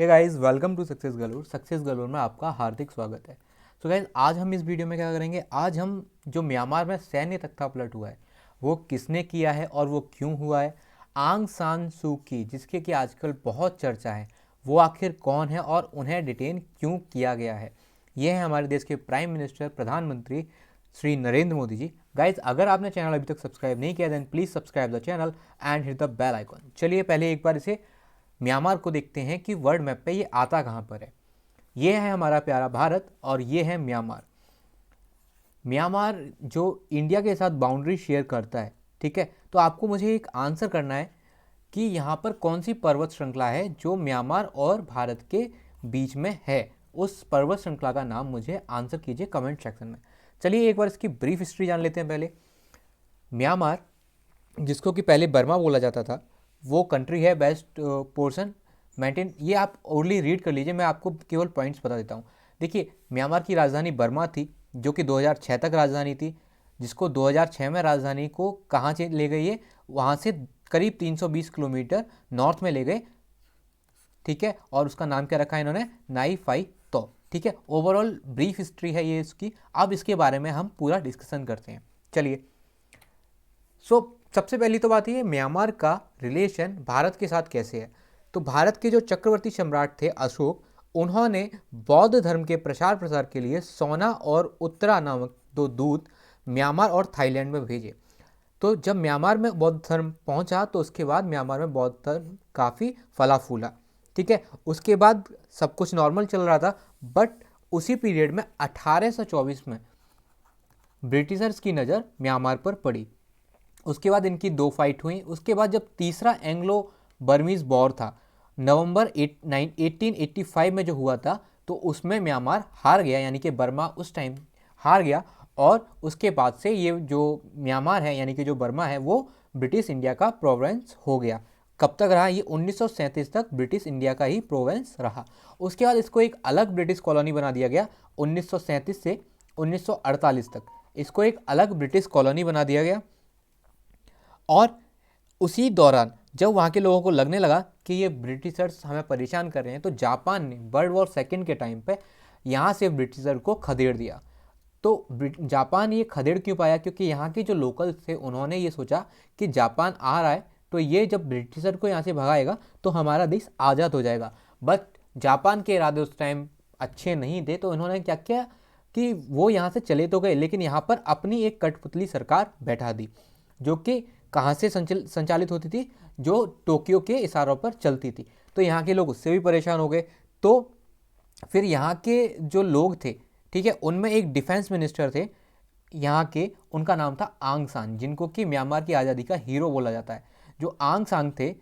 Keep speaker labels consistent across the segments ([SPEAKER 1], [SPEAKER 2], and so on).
[SPEAKER 1] Hey guys, welcome to Success Galore. Success Galore में आपका हार्दिक स्वागत है। सो गाइस, आज हम इस वीडियो में क्या करेंगे, आज हम जो म्यांमार में सैन्य तख्तापलट हुआ है वो किसने किया है और वो क्यों हुआ है। आंग सान सू की, जिसके कि आजकल बहुत चर्चा है, वो आखिर कौन है और उन्हें डिटेन क्यों किया गया है। ये है हमारे देश के प्राइम मिनिस्टर, प्रधानमंत्री श्री नरेंद्र मोदी जी। गाइज, अगर आपने चैनल अभी तक सब्सक्राइब नहीं किया then please subscribe the channel and hit the bell icon. चलिए पहले एक बार इसे म्यांमार को देखते हैं कि वर्ल्ड मैप पे ये आता कहाँ पर है। ये है हमारा प्यारा भारत और ये है म्यांमार। म्यांमार जो इंडिया के साथ बाउंड्री शेयर करता है, ठीक है। तो आपको मुझे एक आंसर करना है कि यहाँ पर कौन सी पर्वत श्रृंखला है जो म्यांमार और भारत के बीच में है। उस पर्वत श्रृंखला का नाम मुझे आंसर कीजिए कमेंट सेक्शन में। चलिए एक बार इसकी ब्रीफ हिस्ट्री जान लेते हैं। पहले म्यांमार, जिसको कि पहले बर्मा बोला जाता था, वो कंट्री है वेस्ट पोर्शन मेंटेन। ये आप ओनली रीड कर लीजिए, मैं आपको केवल पॉइंट्स बता देता हूँ। देखिए, म्यांमार की राजधानी बर्मा थी, जो कि 2006 तक राजधानी थी, जिसको 2006 में राजधानी को कहाँ से ले गई है, वहाँ से करीब 320 किलोमीटर नॉर्थ में ले गए, ठीक है। और उसका नाम क्या रखा है इन्होंने, नाई फाई तो, ठीक है। ओवरऑल ब्रीफ हिस्ट्री है ये इसकी। अब इसके बारे में हम पूरा डिस्कशन करते हैं। चलिए, सबसे पहली तो बात ये, म्यांमार का रिलेशन भारत के साथ कैसे है। तो भारत के जो चक्रवर्ती सम्राट थे अशोक, उन्होंने बौद्ध धर्म के प्रचार प्रसार के लिए सोना और उत्तरा नामक दो दूत म्यांमार और थाईलैंड में भेजे। तो जब म्यांमार में बौद्ध धर्म पहुंचा तो उसके बाद म्यांमार में बौद्ध धर्म काफ़ी फला फूला, ठीक है। उसके बाद सब कुछ नॉर्मल चल रहा था, बट उसी पीरियड में 1824 में ब्रिटिशर्स की नज़र म्यांमार पर पड़ी। उसके बाद इनकी दो फाइट हुई। उसके बाद जब तीसरा एंग्लो बर्मीज वॉर था, नवंबर 1885 में जो हुआ था, तो उसमें म्यांमार हार गया, यानी कि बर्मा उस टाइम हार गया। और उसके बाद से ये जो म्यांमार है, यानी कि जो बर्मा है, वो ब्रिटिश इंडिया का प्रोविंस हो गया। कब तक रहा ये, 1937 तक ब्रिटिश इंडिया का ही प्रोविंस रहा। उसके बाद इसको एक अलग ब्रिटिश कॉलोनी बना दिया गया। 1937 से 1948 तक इसको एक अलग ब्रिटिश कॉलोनी बना दिया गया। और उसी दौरान जब वहाँ के लोगों को लगने लगा कि ये ब्रिटिशर्स हमें परेशान कर रहे हैं, तो जापान ने वर्ल्ड वॉर सेकेंड के टाइम पे यहाँ से ब्रिटिशर को खदेड़ दिया। तो जापान ये खदेड़ क्यों पाया, क्योंकि यहाँ के जो लोकल थे उन्होंने ये सोचा कि जापान आ रहा है, तो ये जब ब्रिटिशर को यहाँ से भगाएगा तो हमारा देश आज़ाद हो जाएगा। बट जापान के इरादे उस टाइम अच्छे नहीं थे, तो इन्होंने क्या किया कि वो यहाँ से चले तो गए, लेकिन यहाँ पर अपनी एक कठपुतली सरकार बैठा दी, जो कि कहाँ से संचालित होती थी, जो टोक्यो के इशारों पर चलती थी। तो यहाँ के लोग उससे भी परेशान हो गए। तो फिर यहाँ के जो लोग थे, ठीक है, उनमें एक डिफेंस मिनिस्टर थे यहाँ के, उनका नाम था आंग सान, जिनको कि म्यांमार की आज़ादी का हीरो बोला जाता है। जो आंग सान थे,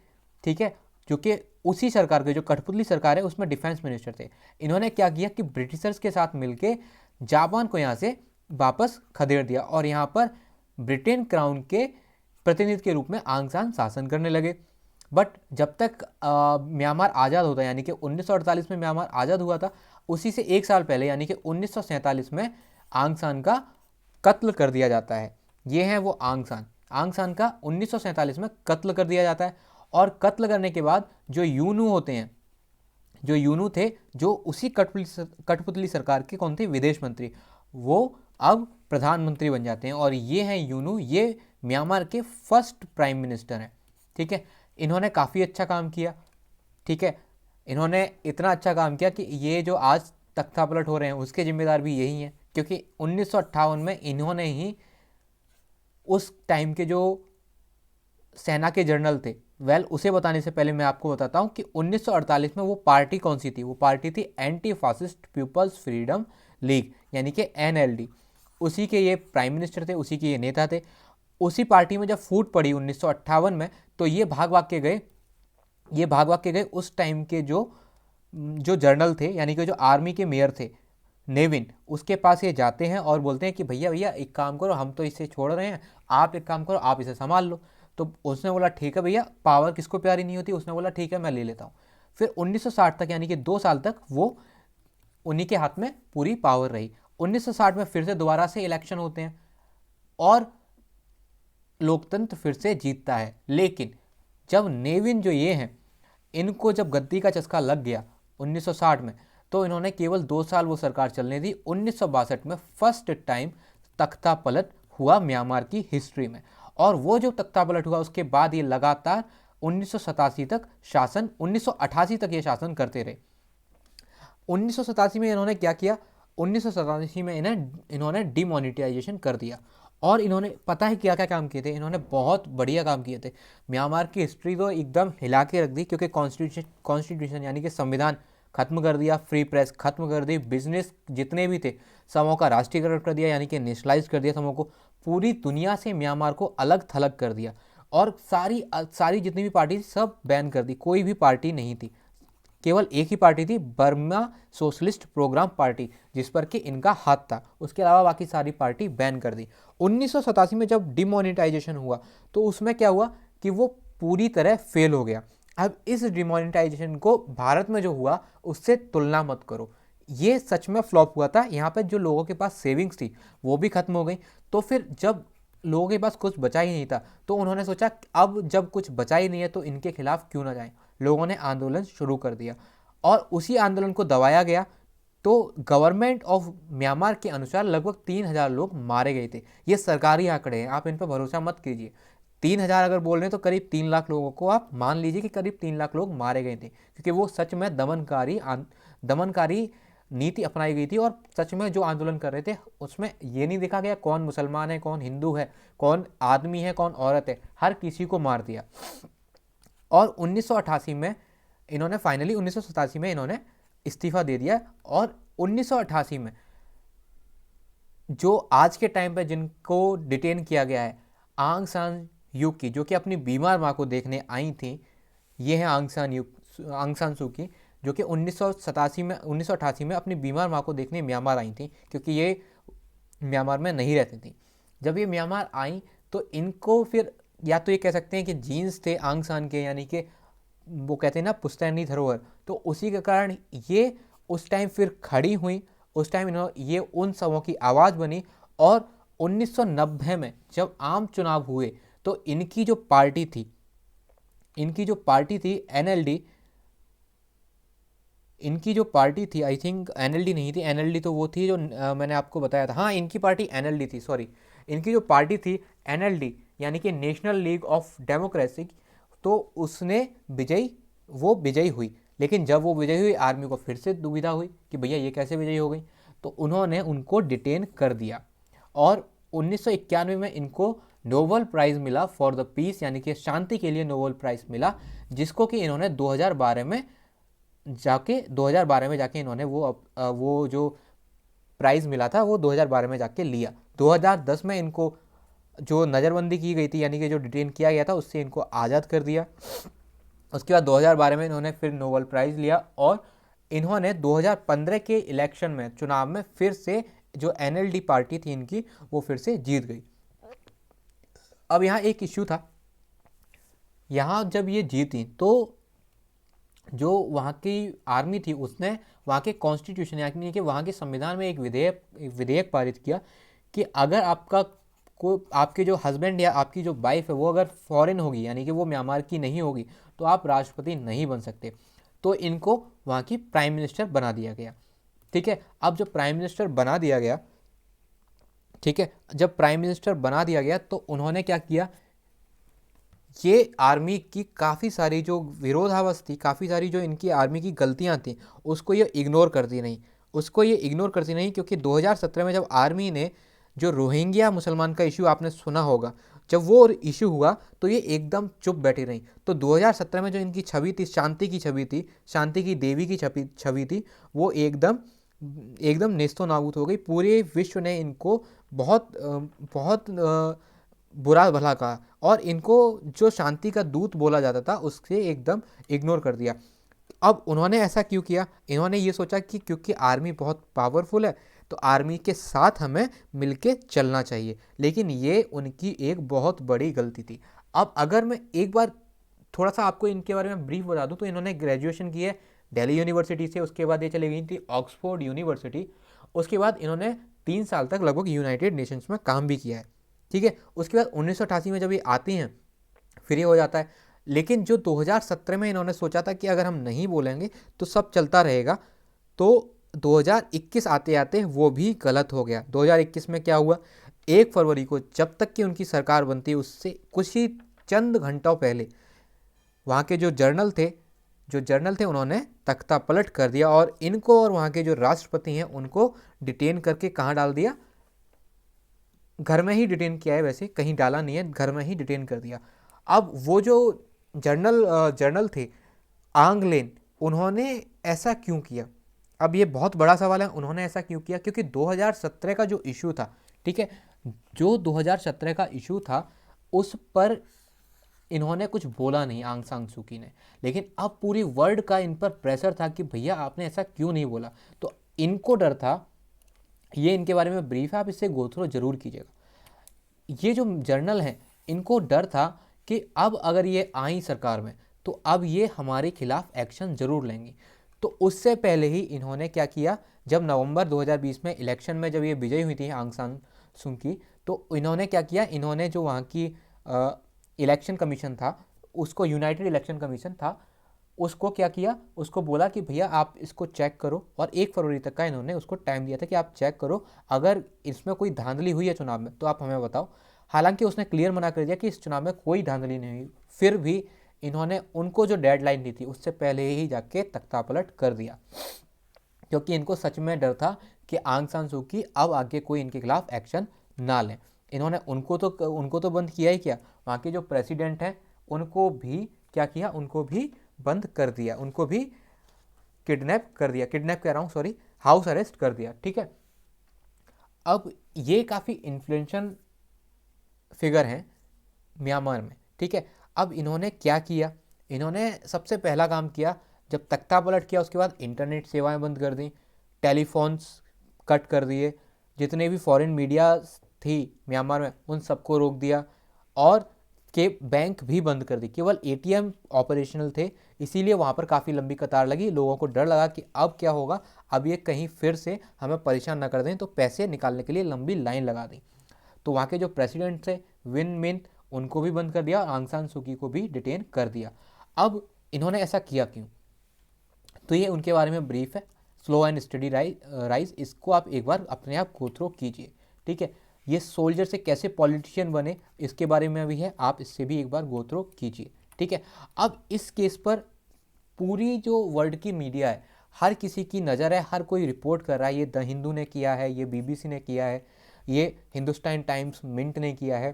[SPEAKER 1] ठीक है, जो कि उसी सरकार के, जो कठपुतली सरकार है, उसमें डिफेंस मिनिस्टर थे। इन्होंने क्या किया कि ब्रिटिशर्स के साथ मिलके जापान को यहाँ से वापस खदेड़ दिया और यहाँ पर ब्रिटेन क्राउन के प्रतिनिधि के रूप में आंग सान शासन करने लगे। बट जब तक म्यांमार आज़ाद होता है, यानी कि 1948 में म्यांमार आज़ाद हुआ था, उसी से एक साल पहले यानी कि 1947 में आंग सान का कत्ल कर दिया जाता है। ये हैं वो आंग सान। आंग सान का 1947 में कत्ल कर दिया जाता है। और कत्ल करने के बाद जो यूनू होते हैं, जो यूनू थे, जो उसी कठपुतली सरकार के कौन थे, विदेश मंत्री, वो अब प्रधानमंत्री बन जाते हैं। और ये हैं यूनू, ये म्यांमार के फर्स्ट प्राइम मिनिस्टर हैं, ठीक है। इन्होंने काफ़ी अच्छा काम किया, ठीक है। इन्होंने इतना अच्छा काम किया कि ये जो आज तख्तापलट हो रहे हैं उसके जिम्मेदार भी यही हैं, क्योंकि 1958 में इन्होंने ही उस टाइम के जो सेना के जनरल थे, उसे बताने से पहले मैं आपको बताता हूँ कि 1948 में वो पार्टी कौन सी थी। वो पार्टी थी Anti Fascist People's Freedom League, यानी कि एनएलडी। उसी के ये प्राइम मिनिस्टर थे, उसी के ये नेता थे। उसी पार्टी में जब फूट पड़ी 1958 में, तो ये भाग भाग के गए उस टाइम के जो जनरल थे, यानी कि जो आर्मी के मेयर थे, नेविन, उसके पास ये जाते हैं और बोलते हैं कि भैया भैया एक काम करो, हम तो इसे छोड़ रहे हैं, आप एक काम करो, आप इसे संभाल लो। तो उसने बोला ठीक है भैया, पावर किसको प्यारी नहीं होती, उसने बोला ठीक है मैं ले लेता हूँ। फिर 1960 तक, यानी कि 2 साल तक वो उन्हीं के हाथ में पूरी पावर रही। 1960 में फिर से दोबारा से इलेक्शन होते हैं और लोकतंत्र फिर से जीतता है। लेकिन जब नेविन जो ये हैं, इनको जब गद्दी का चस्का लग गया, 1960 में, तो इन्होंने केवल 2 साल वो सरकार चलने दी। 1962 में फर्स्ट टाइम तख्ता पलट हुआ म्यांमार की हिस्ट्री में, और वो जो तख्ता पलट हुआ उसके बाद ये लगातार 1987 तक शासन 1988 तक ये शासन करते रहे। 1987 में इन्होंने क्या किया, 1987 में इन्होंने डिमोनेटाइजेशन कर दिया, और इन्होंने पता है क्या क्या काम किए थे, इन्होंने बहुत बढ़िया काम किए थे। म्यांमार की हिस्ट्री तो एकदम हिला के रख दी, क्योंकि कॉन्स्टिट्यूशन यानी कि संविधान खत्म कर दिया, फ्री प्रेस खत्म कर दी, बिजनेस जितने भी थे समूह का राष्ट्रीयकरण कर दिया, यानी कि नेशनलाइज कर दिया समूह को, पूरी दुनिया से म्यांमार को अलग थलग कर दिया, और सारी जितनी भी पार्टी थी सब बैन कर दी, कोई भी पार्टी नहीं थी, केवल एक ही पार्टी थी, बर्मा सोशलिस्ट प्रोग्राम पार्टी, जिस पर कि इनका हाथ था, उसके अलावा बाकी सारी पार्टी बैन कर दी। 1987 में जब डिमोनेटाइजेशन हुआ तो उसमें क्या हुआ कि वो पूरी तरह फेल हो गया। अब इस डिमोनेटाइजेशन को भारत में जो हुआ उससे तुलना मत करो, ये सच में फ्लॉप हुआ था। यहाँ पे जो लोगों के पास सेविंग्स थी वो भी खत्म हो गई, तो फिर जब लोगों के पास कुछ बचा ही नहीं था तो उन्होंने सोचा अब जब कुछ बचा ही नहीं है तो इनके खिलाफ क्यों ना जाएं। लोगों ने आंदोलन शुरू कर दिया, और उसी आंदोलन को दबाया गया। तो गवर्नमेंट ऑफ म्यांमार के अनुसार लगभग 3,000 लोग मारे गए थे। ये सरकारी आंकड़े हैं, आप इन पर भरोसा मत कीजिए। 3,000 अगर बोल रहे हैं तो करीब 3 लाख लोगों को आप मान लीजिए कि करीब 3 लाख लोग मारे गए थे, क्योंकि वो सच में दमनकारी नीति अपनाई गई थी, और सच में जो आंदोलन कर रहे थे उसमें ये नहीं देखा गया कौन मुसलमान है, कौन हिंदू है, कौन आदमी है, कौन औरत है, हर किसी को मार दिया। और 1988 में इन्होंने फाइनली 1987 में इन्होंने इस्तीफा दे दिया, और 1988 में जो आज के टाइम पे जिनको डिटेन किया गया है, आंग सान यू की, जो कि अपनी बीमार माँ को देखने आई थी, ये है आंग सान सू की, जो कि 1988 में अपनी बीमार माँ को देखने म्यांमार आई थी, क्योंकि ये म्यांमार में नहीं रहती थी। जब ये म्यांमार आई तो इनको फिर या तो ये कह सकते हैं कि जीन्स थे आंग सान के, यानी कि वो कहते हैं ना पुश्तैनी धरोहर, तो उसी के कारण ये उस टाइम फिर खड़ी हुई। उस टाइम ये उन सबों की आवाज़ बनी, और 1990 में जब आम चुनाव हुए तो इनकी जो पार्टी थी एनएलडी, इनकी जो पार्टी थी, आई थिंक एनएलडी नहीं थी, एनएलडी तो वो थी जो मैंने आपको बताया था, हाँ इनकी पार्टी एनएलडी थी, सॉरी, इनकी जो पार्टी थी एनएलडी यानी कि नेशनल लीग ऑफ डेमोक्रेसी, तो उसने विजयी हुई। लेकिन जब वो विजयी हुई आर्मी को फिर से दुविधा हुई कि भैया ये कैसे विजयी हो गई, तो उन्होंने उनको डिटेन कर दिया, और 1991 में इनको नोबेल प्राइज़ मिला फॉर द पीस, यानी कि शांति के लिए नोबेल प्राइज़ मिला, जिसको कि इन्होंने 2012 में जाके इन्होंने वो जो प्राइज़ मिला था वो 2012 में जाके लिया। 2010 में इनको जो नज़रबंदी की गई थी, यानी कि जो डिटेन किया गया था, उससे इनको आज़ाद कर दिया। उसके बाद 2012 में इन्होंने फिर नोबेल प्राइज़ लिया, और इन्होंने 2015 के इलेक्शन में, चुनाव में, फिर से जो एनएलडी पार्टी थी इनकी वो फिर से जीत गई। अब यहाँ एक इश्यू था, यहाँ जब ये जीती तो जो वहाँ की आर्मी थी उसने वहाँ के कॉन्स्टिट्यूशन यानी कि वहाँ के संविधान में एक विधेयक पारित किया कि अगर आपके जो हस्बैंड या आपकी जो वाइफ है वो अगर फॉरेन होगी, यानी कि वो म्यांमार की नहीं होगी, तो आप राष्ट्रपति नहीं बन सकते। तो इनको वहाँ की प्राइम मिनिस्टर बना दिया गया। ठीक है, अब जब प्राइम मिनिस्टर बना दिया गया, ठीक है, जब प्राइम मिनिस्टर बना दिया गया तो उन्होंने क्या किया, ये आर्मी की काफ़ी सारी जो विरोधाभास थी, काफ़ी सारी जो इनकी आर्मी की गलतियां थी, उसको ये इग्नोर करती नहीं, क्योंकि 2017 में जब आर्मी ने जो रोहिंग्या मुसलमान का इशू आपने सुना होगा, जब वो इशू हुआ तो ये एकदम चुप बैठी रही। तो 2017 में जो इनकी छवि थी, शांति की देवी की छवि थी, वो एकदम नेस्तो नाबूद हो गई। पूरे विश्व ने इनको बहुत बुरा भला कहा, और इनको जो शांति का दूत बोला जाता था उससे एकदम इग्नोर कर दिया। अब उन्होंने ऐसा क्यों किया, इन्होंने ये सोचा कि क्योंकि आर्मी बहुत पावरफुल है तो आर्मी के साथ हमें मिलके चलना चाहिए, लेकिन ये उनकी एक बहुत बड़ी गलती थी। अब अगर मैं एक बार थोड़ा सा आपको इनके बारे में ब्रीफ बता दूं, तो इन्होंने ग्रेजुएशन की है दिल्ली यूनिवर्सिटी से, उसके बाद ये चली गई थी ऑक्सफोर्ड यूनिवर्सिटी, उसके बाद इन्होंने 3 साल तक लगभग यूनाइटेड नेशंस में काम भी किया है। ठीक है, उसके बाद 1988 में जब ये आती हैं फिर ये हो जाता है, लेकिन जो 2017 में इन्होंने सोचा था कि अगर हम नहीं बोलेंगे तो सब चलता रहेगा, तो 2021 आते आते वो भी गलत हो गया। 2021 में क्या हुआ, 1 फरवरी को जब तक कि उनकी सरकार बनती उससे कुछ ही चंद घंटों पहले वहाँ के जो जर्नल थे उन्होंने तख्ता पलट कर दिया और इनको और वहाँ के जो राष्ट्रपति हैं उनको डिटेन करके कहाँ डाल दिया, घर में ही डिटेन किया है, वैसे कहीं डाला नहीं है, घर में ही डिटेन कर दिया। अब वो जो जर्नल थे आंगलेन, उन्होंने ऐसा क्यों किया, अब ये बहुत बड़ा सवाल है। उन्होंने ऐसा क्यों किया, क्योंकि 2017 का जो इशू था, ठीक है, जो 2017 का इशू था उस पर इन्होंने कुछ बोला नहीं आंग सान सू की ने, लेकिन अब पूरी वर्ल्ड का इन पर प्रेशर था कि भैया आपने ऐसा क्यों नहीं बोला। तो इनको डर था, ये इनके बारे में ब्रीफ है, आप इससे गो थ्रू जरूर कीजिएगा। ये जो जर्नल है इनको डर था कि अब अगर ये आई सरकार में तो अब ये हमारे खिलाफ एक्शन जरूर लेंगी। तो उससे पहले ही इन्होंने क्या किया, जब नवंबर 2020 में इलेक्शन में जब ये विजयी हुई थी आंग सान सू की, तो इन्होंने क्या किया, इन्होंने जो वहाँ की इलेक्शन कमीशन था, उसको यूनाइटेड इलेक्शन कमीशन था, उसको क्या किया, उसको बोला कि भैया आप इसको चेक करो, और 1 फरवरी तक का इन्होंने उसको टाइम दिया था कि आप चेक करो, अगर इसमें कोई धांधली हुई है चुनाव में तो आप हमें बताओ। हालांकि उसने क्लियर मना कर दिया कि इस चुनाव में कोई धांधली नहीं हुई, फिर भी इन्होंने उनको जो डेडलाइन दी थी उससे पहले ही जाके तख्ता पलट कर दिया, क्योंकि इनको सच में डर था कि आंग सान सू की अब आगे कोई इनके खिलाफ एक्शन ना लें। इन्होंने उनको तो बंद किया ही क्या, वहाँ के जो प्रेसिडेंट हैं उनको भी क्या किया, उनको भी बंद कर दिया, उनको भी किडनैप कर दिया, किडनैप कह रहा हूँ सॉरी, हाउस अरेस्ट कर दिया, ठीक है। अब ये काफ़ी इन्फ्लुएंशियल फिगर हैं म्यांमार में, ठीक है। अब इन्होंने क्या किया, इन्होंने सबसे पहला काम किया, जब तख्ता पलट किया उसके बाद इंटरनेट सेवाएं बंद कर दी, टेलीफोन्स कट कर दिए, जितने भी फॉरेन मीडिया थी म्यांमार में उन सबको रोक दिया, और के बैंक भी बंद कर दी, केवल एटीएम ऑपरेशनल थे, इसीलिए वहाँ पर काफ़ी लंबी कतार लगी, लोगों को डर लगा कि अब क्या होगा, अब ये कहीं फिर से हमें परेशान ना कर दें, तो पैसे निकालने के लिए लंबी लाइन लगा दी। तो वहाँ के जो प्रेसिडेंट थे विन मिंट, उनको भी बंद कर दिया और आंग सान सू की को भी डिटेन कर दिया। अब इन्होंने ऐसा किया क्यों, तो ये उनके बारे में ब्रीफ है, स्लो एंड स्टडी राइज, इसको आप एक बार अपने आप गो थ्रू कीजिए, ठीक है। ये सोल्जर से कैसे पॉलिटिशियन बने इसके बारे में भी है, आप इससे भी एक बार गो थ्रू कीजिए, ठीक है। अब इस केस पर पूरी जो वर्ल्ड की मीडिया है, हर किसी की नज़र है, हर कोई रिपोर्ट कर रहा है, ये द हिंदू ने किया है, ये बीबीसी ने किया है, ये हिंदुस्तान टाइम्स मिंट ने किया है,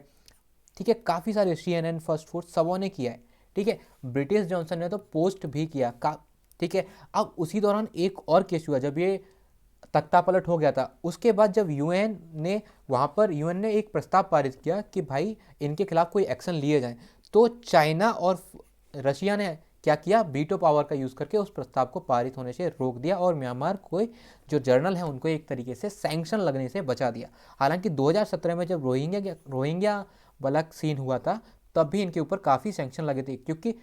[SPEAKER 1] ठीक है, काफ़ी सारे CNN फर्स्ट फूड सबों ने किया है, ठीक है। ब्रिटिश जॉनसन ने तो पोस्ट भी किया, ठीक है। अब उसी दौरान एक और केस हुआ, जब ये तख्ता पलट हो गया था, उसके बाद जब यूएन ने एक प्रस्ताव पारित किया कि भाई इनके खिलाफ कोई एक्शन लिए जाए, तो चाइना और रशिया ने क्या किया, वीटो पावर का यूज़ करके उस प्रस्ताव को पारित होने से रोक दिया, और म्यांमार को जो जर्नल है उनको एक तरीके से सैंक्शन लगने से बचा दिया। हालांकि 2017 में जब रोहिंग्या वाला सीन हुआ था तब भी इनके ऊपर काफ़ी सैंक्शन लगे थे, क्योंकि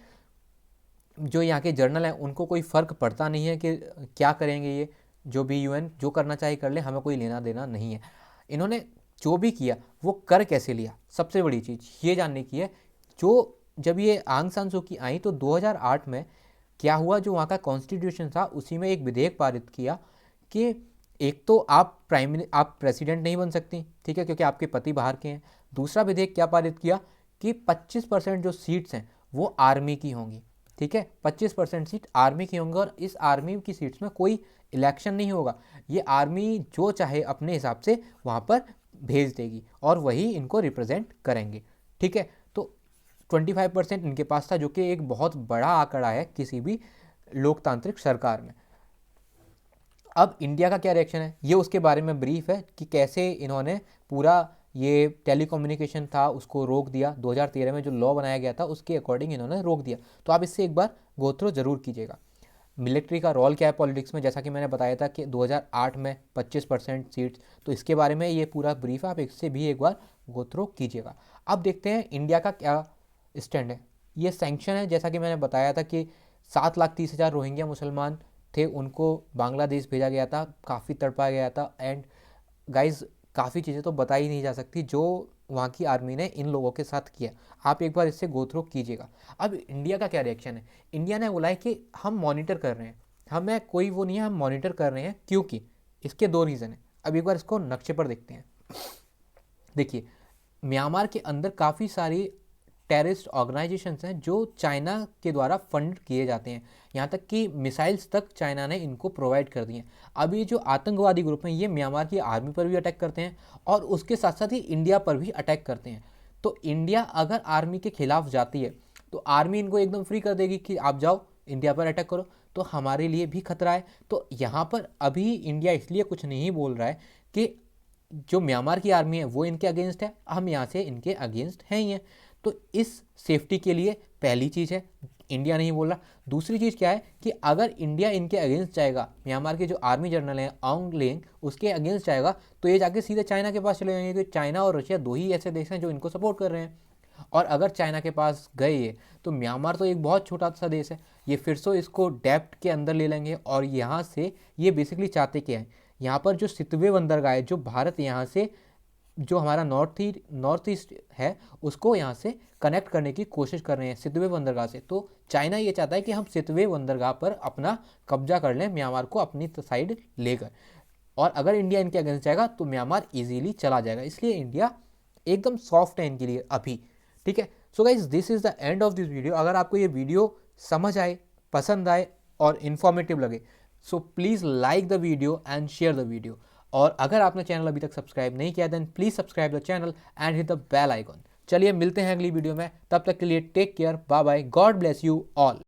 [SPEAKER 1] जो यहाँ के जर्नल हैं उनको कोई फ़र्क पड़ता नहीं है कि क्या करेंगे, ये जो भी यूएन जो करना चाहे कर ले, हमें कोई लेना देना नहीं है। इन्होंने जो भी किया वो कर कैसे लिया, सबसे बड़ी चीज़ ये जानने की है। जो जब ये आंग सान सू की आई तो 2008 में क्या हुआ, जो वहाँ का कॉन्स्टिट्यूशन था उसी में एक विधेयक पारित किया कि एक तो आप प्रेसिडेंट नहीं बन सकती, ठीक है, क्योंकि आपके पति बाहर के हैं। दूसरा विधेयक क्या पारित किया कि 25% जो सीट्स हैं वो आर्मी की होंगी, ठीक है, 25% सीट आर्मी की होंगी, और इस आर्मी की सीट्स में कोई इलेक्शन नहीं होगा, ये आर्मी जो चाहे अपने हिसाब से वहाँ पर भेज देगी और वही इनको रिप्रेजेंट करेंगे, ठीक है। तो 25% इनके पास था, जो कि एक बहुत बड़ा आंकड़ा है किसी भी लोकतांत्रिक सरकार में। अब इंडिया का क्या रिएक्शन है, ये उसके बारे में ब्रीफ है कि कैसे इन्होंने पूरा ये टेलीकम्युनिकेशन था उसको रोक दिया, 2013 में जो लॉ बनाया गया था उसके अकॉर्डिंग इन्होंने रोक दिया। तो आप इससे एक बार गो थ्रू जरूर कीजिएगा। मिलिट्री का रोल क्या है पॉलिटिक्स में, जैसा कि मैंने बताया था कि 2008 में 25% सीट्स, तो इसके बारे में ये पूरा ब्रीफ है, आप इससे भी एक बार गो थ्रू कीजिएगा। अब देखते हैं इंडिया का क्या स्टैंड है। ये सैंक्शन है, जैसा कि मैंने बताया था कि 7,30,000 रोहिंग्या मुसलमान थे, उनको बांग्लादेश भेजा गया था, काफ़ी तड़पाया गया था, एंड गाइज काफ़ी चीज़ें तो बताई नहीं जा सकती, जो वहाँ की आर्मी ने इन लोगों के साथ किया। आप एक बार इससे गो थ्रू कीजिएगा। अब इंडिया का क्या रिएक्शन है? इंडिया ने बोला है कि हम मॉनिटर कर रहे हैं, हमें कोई वो नहीं है, हम मॉनिटर कर रहे हैं। क्योंकि इसके दो रीज़न है। अब एक बार इसको नक्शे पर देखते हैं। देखिए, म्यांमार के अंदर काफ़ी सारी टेररिस्ट ऑर्गेनाइजेशंस हैं जो चाइना के द्वारा फंड किए जाते हैं। यहाँ तक कि मिसाइल्स तक चाइना ने इनको प्रोवाइड कर दी हैं। अब ये जो आतंकवादी ग्रुप हैं ये म्यांमार की आर्मी पर भी अटैक करते हैं और उसके साथ साथ ही इंडिया पर भी अटैक करते हैं। तो इंडिया अगर आर्मी के खिलाफ जाती है तो आर्मी इनको एकदम फ्री कर देगी कि आप जाओ इंडिया पर अटैक करो, तो हमारे लिए भी खतरा है। तो यहाँ पर अभी इंडिया इसलिए कुछ नहीं बोल रहा है कि जो म्यांमार की आर्मी है वो इनके अगेंस्ट है, हम यहाँ से इनके अगेंस्ट हैं ही हैं। तो इस सेफ्टी के लिए पहली चीज़ है, इंडिया नहीं बोल रहा। दूसरी चीज़ क्या है कि अगर इंडिया इनके अगेंस्ट जाएगा, म्यांमार के जो आर्मी जनरल हैं आंग लेंग, उसके अगेंस्ट जाएगा, तो ये जाके सीधे चाइना के पास चले जाएंगे। तो चाइना और रशिया दो ही ऐसे देश हैं जो इनको सपोर्ट कर रहे हैं। और अगर चाइना के पास गए ये, तो म्यांमार तो एक बहुत छोटा सा देश है, ये फिर से इसको डेप्ट के अंदर ले लेंगे। और यहाँ से ये बेसिकली चाहते क्या है, यहाँ पर जो सितवे बंदरगाह है, जो भारत यहाँ से, जो हमारा नॉर्थ ईस्ट है, उसको यहाँ से कनेक्ट करने की कोशिश कर रहे हैं सितवे बंदरगाह से। तो चाइना ये चाहता है कि हम सितवे बंदरगाह पर अपना कब्जा कर लें, म्यांमार को अपनी साइड लेकर। और अगर इंडिया इनके अगेंस्ट जाएगा तो म्यांमार इजीली चला जाएगा। इसलिए इंडिया एकदम सॉफ्ट है इनके लिए अभी। ठीक है। So guys, this is the end of this video. अगर आपको ये वीडियो समझ आए, पसंद आए और इन्फॉर्मेटिव लगे, so please like the video and share the video. और अगर आपने चैनल अभी तक सब्सक्राइब नहीं किया then please subscribe the channel and hit the bell icon. चलिए मिलते हैं अगली वीडियो में, तब तक के लिए take care, bye bye, God bless you all.